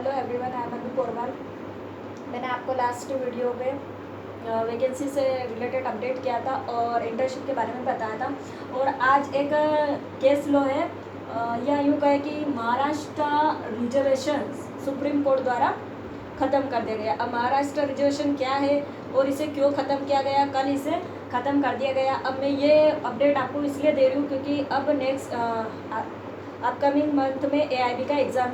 Hello everyone, I am अनु पोरवाल। मैंने आपको last video पे वैकेंसी से रिलेटेड अपडेट किया था और इंटर्नशिप के बारे में बताया था। और आज एक केस लो है, या यूँ कहे कि महाराष्ट्र रिजर्वेशन सुप्रीम कोर्ट द्वारा ख़त्म कर दिया गया। अब महाराष्ट्र रिजर्वेशन क्या है और इसे क्यों ख़त्म किया गया, कल इसे ख़त्म कर दिया गया। अब मैं ये अपडेट आपको इसलिए दे रही हूँ क्योंकि अब नेक्स्ट अपकमिंग मंथ में AIB का एग्ज़ाम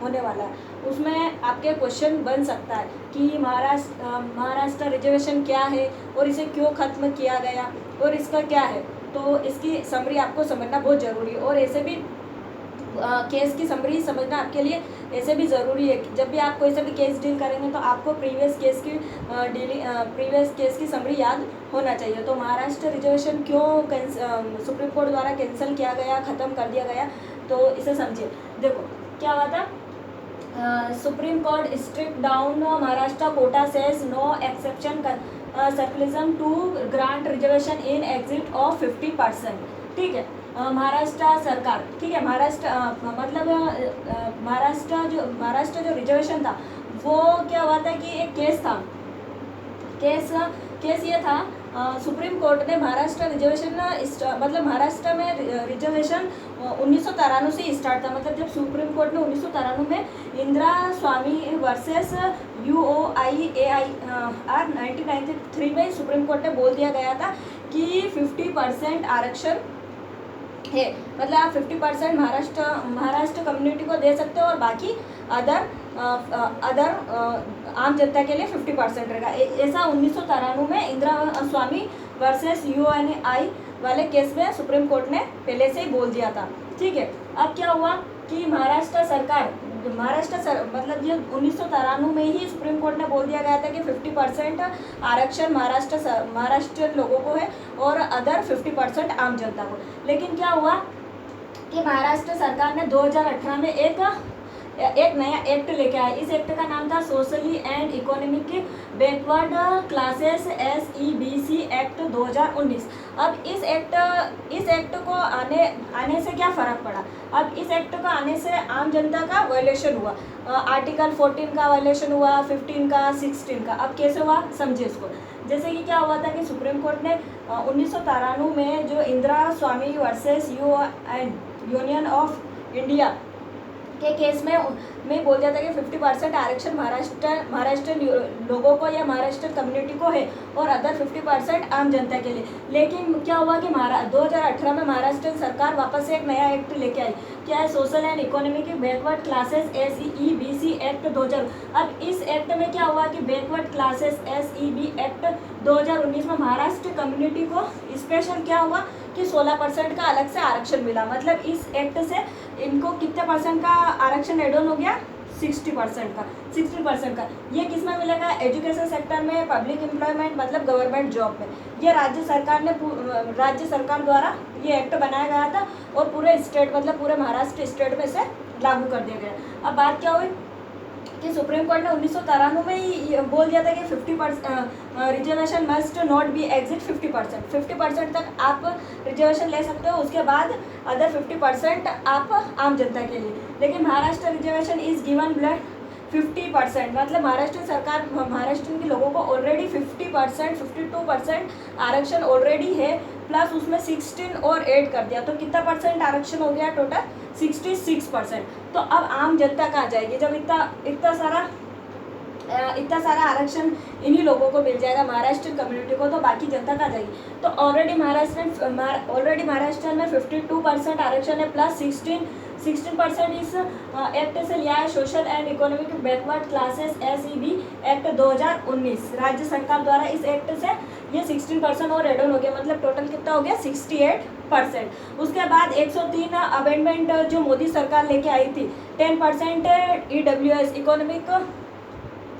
होने वाला है। उसमें आपके क्वेश्चन बन सकता है कि महाराष्ट्र रिजर्वेशन क्या है और इसे क्यों ख़त्म किया गया और इसका क्या है। तो इसकी समरी आपको समझना बहुत ज़रूरी है। और ऐसे भी केस की समरी समझना आपके लिए ऐसे भी ज़रूरी है। जब भी आप कोई सा भी केस डील करेंगे तो आपको प्रीवियस केस की समरी याद होना चाहिए। तो महाराष्ट्र रिजर्वेशन क्यों सुप्रीम कोर्ट द्वारा कैंसिल किया गया, ख़त्म कर दिया गया, तो इसे समझिए। देखो क्या हुआ था, supreme court strike down Maharashtra quota says no exception सर्कुलिज्म to grant reservation in excess of 50%। ठीक है, महाराष्ट्र सरकार, ठीक है, महाराष्ट्र जो रिजर्वेशन था वो क्या हुआ था कि एक केस था। केस ये था, सुप्रीम कोर्ट ने महाराष्ट्र रिजर्वेशन महाराष्ट्र में रिजर्वेशन 1993 से स्टार्ट था। मतलब जब सुप्रीम कोर्ट ने 1993 में इंदिरा स्वामी वर्सेस UOIAIR 1993 में सुप्रीम कोर्ट ने बोल दिया गया था कि 50% आरक्षण है। मतलब आप 50% महाराष्ट्र कम्युनिटी को दे सकते हो और बाकी अदर आम जनता के लिए 50% रहेगा। ऐसा 1993 में इंदिरा स्वामी वर्सेस UNI वाले केस में सुप्रीम कोर्ट ने पहले से ही बोल दिया था। ठीक है, अब क्या हुआ कि मतलब ये 1993 में ही सुप्रीम कोर्ट ने बोल दिया गया था कि 50% आरक्षण महाराष्ट्र लोगों को है और अदर 50% आम जनता को। लेकिन क्या हुआ कि महाराष्ट्र सरकार ने 2018 में एक नया एक्ट लेके आया। इस एक्ट का नाम था socially and economic backward classes SEBC act 2019। अब इस एक्ट को आने से क्या फ़र्क पड़ा। अब इस एक्ट को आने से आम जनता का वायलेशन हुआ। आर्टिकल 14 का वायलेशन हुआ, 15 का, 16 का। अब कैसे हुआ समझिए इसको। जैसे कि क्या हुआ था कि सुप्रीम कोर्ट ने 1993 में जो इंदिरा स्वामी वर्सेस यूनियन ऑफ इंडिया के केस में बोल दिया था कि 50% आरक्षण महाराष्ट्र लोगों को या महाराष्ट्र कम्युनिटी को है और अदर 50% आम जनता के लिए। लेकिन क्या हुआ कि 2018 में महाराष्ट्र सरकार वापस से एक नया एक्ट लेके आई। क्या है, social and economic backward classes SEBC act 2000। अब इस एक्ट में क्या हुआ कि बैकवर्ड क्लासेस SEB एक्ट 2019 में महाराष्ट्र कम्युनिटी को स्पेशल क्या हुआ कि 16% का अलग से आरक्षण मिला। मतलब इस एक्ट से इनको कितने परसेंट का आरक्षण एड ऑन हो गया, 16% का। ये किस में मिलेगा, एजुकेशन सेक्टर में, पब्लिक एम्प्लॉयमेंट मतलब गवर्नमेंट जॉब में। ये राज्य सरकार द्वारा ये एक्ट बनाया गया था और पूरे स्टेट मतलब पूरे महाराष्ट्र स्टेट में इसे लागू कर दिया गया। अब बात क्या हुई कि सुप्रीम कोर्ट ने 1993 में ही बोल दिया था कि 50% reservation must not be exit 50% तक आप रिजर्वेशन ले सकते हो, उसके बाद अदर 50% आप आम जनता के लिए। लेकिन Maharashtra reservation is given blood 50%। मतलब महाराष्ट्र के लोगों को ऑलरेडी 50%, 52% आरक्षण ऑलरेडी है, प्लस उसमें 16 और ऐड कर दिया तो कितना परसेंट आरक्षण हो गया, टोटल 66%। तो अब आम जनता कहाँ जाएगी जब इतना सारा आरक्षण इन्हीं लोगों को मिल जाएगा महाराष्ट्र कम्युनिटी को, तो बाकी जनता कहाँ जाएगी। तो ऑलरेडी महाराष्ट्र में 52% आरक्षण है, प्लस 16% इस एक्ट से लिया है, social and economic backward classes SEB act 2019। राज्य सरकार द्वारा इस एक्ट से ये 16% और एड ऑन हो गया। मतलब टोटल कितना हो गया, 68%। उसके बाद 103 अमेंडमेंट जो मोदी सरकार लेके आई थी, 10% EWS economic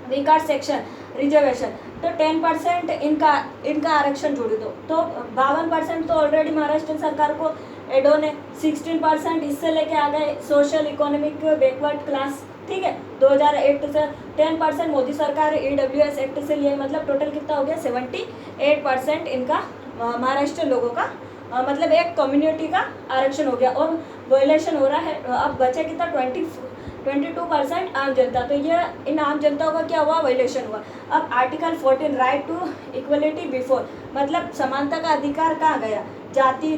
weaker section reservation, तो 10% इनका आरक्षण जोड़ दो तो 52% तो ऑलरेडी महाराष्ट्र सरकार को एड ऑन है। 16% इससे लेके आ गए सोशल इकोनॉमिक बैकवर्ड क्लास। ठीक है, 2008 से 10% मोदी सरकार EWS एक्ट से लिए। मतलब टोटल कितना हो गया, 78% इनका महाराष्ट्र लोगों का मतलब एक कम्युनिटी का आरक्षण हो गया और वायलेशन हो रहा है। अब बचे कितना, 22% आम जनता। तो ये इन आम जनताओं का क्या हुआ, वायलेशन हुआ। अब article 14 right to equality before, मतलब समानता का अधिकार कहाँ गया, जाति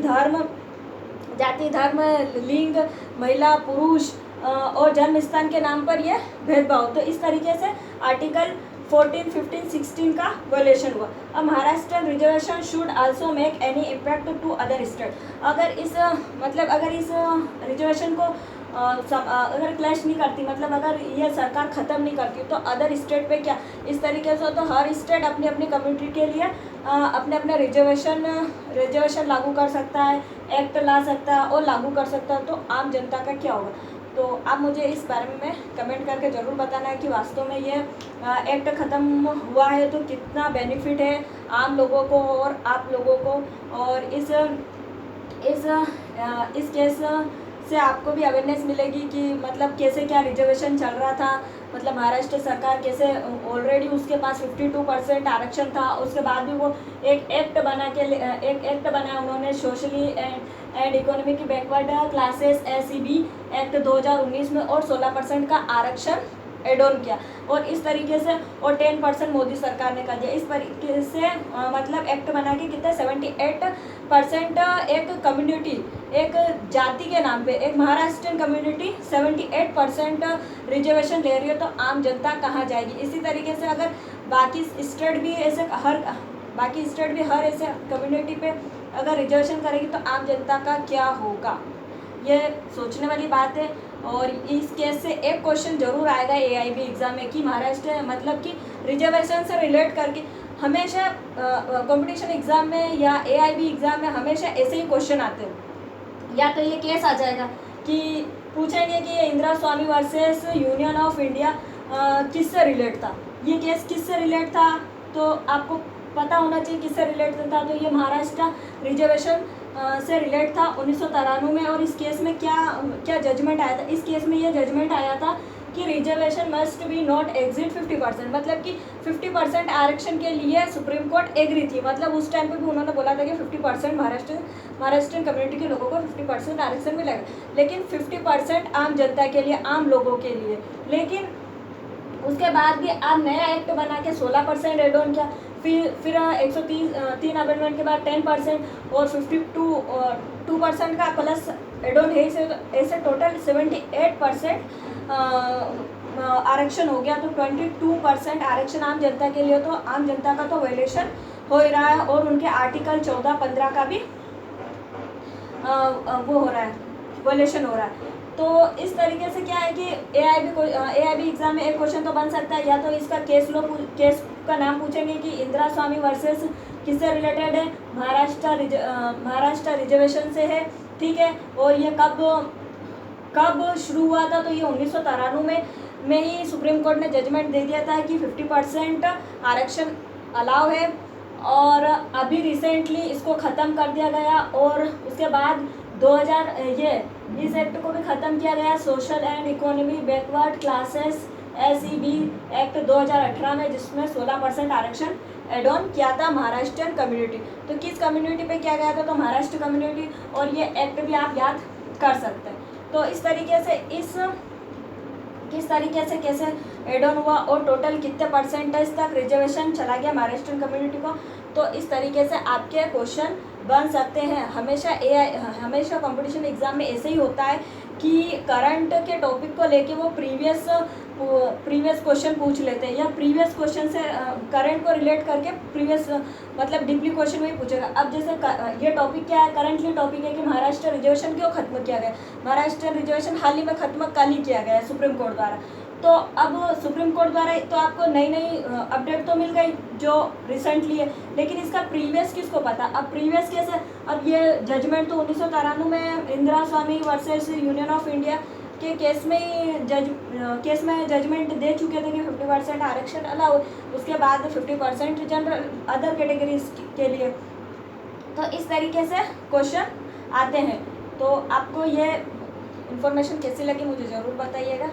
धर्म लिंग महिला पुरुष और जन्म स्थान के नाम पर यह भेदभाव। तो इस तरीके से आर्टिकल 14, 15, 16 का वायलेशन हुआ। अब Maharashtra reservation should also make any impact to other state, अगर इस रिजर्वेशन को अगर क्लैश नहीं करती, मतलब अगर ये सरकार ख़त्म नहीं करती, तो अदर स्टेट पे क्या इस तरीके से, तो हर स्टेट अपनी अपनी कम्युनिटी के लिए अपने अपने रिजर्वेशन लागू कर सकता है, एक्ट ला सकता है और लागू कर सकता है। तो आम जनता का क्या होगा, तो आप मुझे इस बारे में कमेंट करके ज़रूर बताना है कि वास्तव में ये एक्ट ख़त्म हुआ है तो कितना बेनिफिट है आम लोगों को और आप लोगों को। और इस केस से आपको भी अवेयरनेस मिलेगी कि मतलब कैसे क्या रिजर्वेशन चल रहा था, मतलब महाराष्ट्र सरकार कैसे ऑलरेडी उसके पास 52% आरक्षण था, उसके बाद भी वो एक एक्ट बनाया उन्होंने, socially and economic backward classes SEB act 2019 में, और 16% का आरक्षण एड ऑन किया। और इस तरीके से और 10% मोदी सरकार ने कर दिया। इस तरीके से मतलब एक्ट बना के कितना 78% एक कम्युनिटी, एक जाति के नाम पे एक महाराष्ट्रियन कम्युनिटी 78% रिजर्वेशन ले रही है, तो आम जनता कहाँ जाएगी। इसी तरीके से अगर बाकी स्टेट भी हर ऐसे कम्युनिटी पे अगर रिजर्वेशन करेगी तो आम जनता का क्या होगा, ये सोचने वाली बात है। और इस केस से एक क्वेश्चन जरूर आएगा AIB एग्ज़ाम में कि महाराष्ट्र मतलब कि रिजर्वेशन से रिलेट करके हमेशा कंपटीशन एग्ज़ाम में या AIB एग्ज़ाम में हमेशा ऐसे ही क्वेश्चन आते हैं। या तो ये केस आ जाएगा कि पूछेंगे कि ये इंदिरा स्वामी वर्सेस यूनियन ऑफ इंडिया किससे रिलेट था, ये केस किससे रिलेट था, तो आपको पता होना चाहिए किससे रिलेट था। तो ये महाराष्ट्र रिजर्वेशन से रिलेट था 1993 में। और इस केस में क्या जजमेंट आया था, इस केस में ये जजमेंट आया था कि reservation must be not exit 50%, मतलब कि 50% आरक्षण के लिए सुप्रीम कोर्ट एग्री थी। मतलब उस टाइम पे भी उन्होंने बोला था कि 50% महाराष्ट्रियन कम्युनिटी के लोगों को 50% आरक्षण मिलेगा, लेकिन 50% आम जनता के लिए, आम लोगों के लिए। लेकिन उसके बाद भी आप नया एक्ट बना के 16% एड ऑन किया, फिर 103 अमेंडमेंट के बाद 10% और 52% का प्लस एड ऑन है, ऐसे टोटल 78% आरक्षण हो गया। तो 22% आरक्षण आम जनता के लिए, तो आम जनता का तो वायलेशन हो ही रहा है। और उनके आर्टिकल 14, 15 का भी वो हो रहा है, वायलेशन हो रहा है। तो इस तरीके से क्या है कि AIB एग्ज़ाम में एक क्वेश्चन तो बन सकता है, या तो इसका केस का नाम पूछेंगे कि इंदिरा स्वामी वर्सेस किससे रिलेटेड है, महाराष्ट्र रिजर्वेशन से है, ठीक है। और ये कब शुरू हुआ था, तो ये 1993 में ही सुप्रीम कोर्ट ने जजमेंट दे दिया था कि 50% आरक्षण अलाउ है। और अभी रिसेंटली इसको ख़त्म कर दिया गया, और उसके बाद 2000 इस एक्ट को भी ख़त्म किया गया, social and economy backward classes SEB act 2018 में, जिसमें 16% आरक्षण एड ऑन किया था महाराष्ट्रियन कम्युनिटी। तो किस कम्युनिटी पे किया गया था, तो महाराष्ट्र कम्युनिटी। और ये एक्ट भी आप याद कर सकते हैं। तो इस तरीके से किस तरीके से कैसे एड ऑन हुआ और टोटल कितने परसेंटेज तक रिजर्वेशन चला गया महाराष्ट्रियन कम्युनिटी को, तो इस तरीके से आपके क्वेश्चन बन सकते हैं। हमेशा कंपटीशन एग्ज़ाम में ऐसे ही होता है कि करंट के टॉपिक को लेके वो प्रीवियस क्वेश्चन पूछ लेते हैं, या प्रीवियस क्वेश्चन से करंट को रिलेट करके प्रीवियस मतलब डीपली क्वेश्चन वही पूछेगा। अब जैसे ये टॉपिक क्या है, करंटली टॉपिक है कि महाराष्ट्र रिजर्वेशन क्यों खत्म किया गया, महाराष्ट्र रिजर्वेशन हाल ही में खत्म कल ही किया गया है सुप्रीम कोर्ट द्वारा। तो अब सुप्रीम कोर्ट द्वारा तो आपको नई अपडेट तो मिल गई जो रिसेंटली है, लेकिन इसका प्रीवियस किसको पता। अब प्रीवियस कैसे, अब ये जजमेंट तो 1993 में इंदिरा स्वामी वर्सेस यूनियन ऑफ इंडिया के केस में जजमेंट दे चुके थे कि 50% आरक्षण अलाउ, उसके बाद 50% जनरल अदर कैटेगरीज के लिए। तो इस तरीके से क्वेश्चन आते हैं। तो आपको ये इन्फॉर्मेशन कैसी लगी मुझे ज़रूर बताइएगा।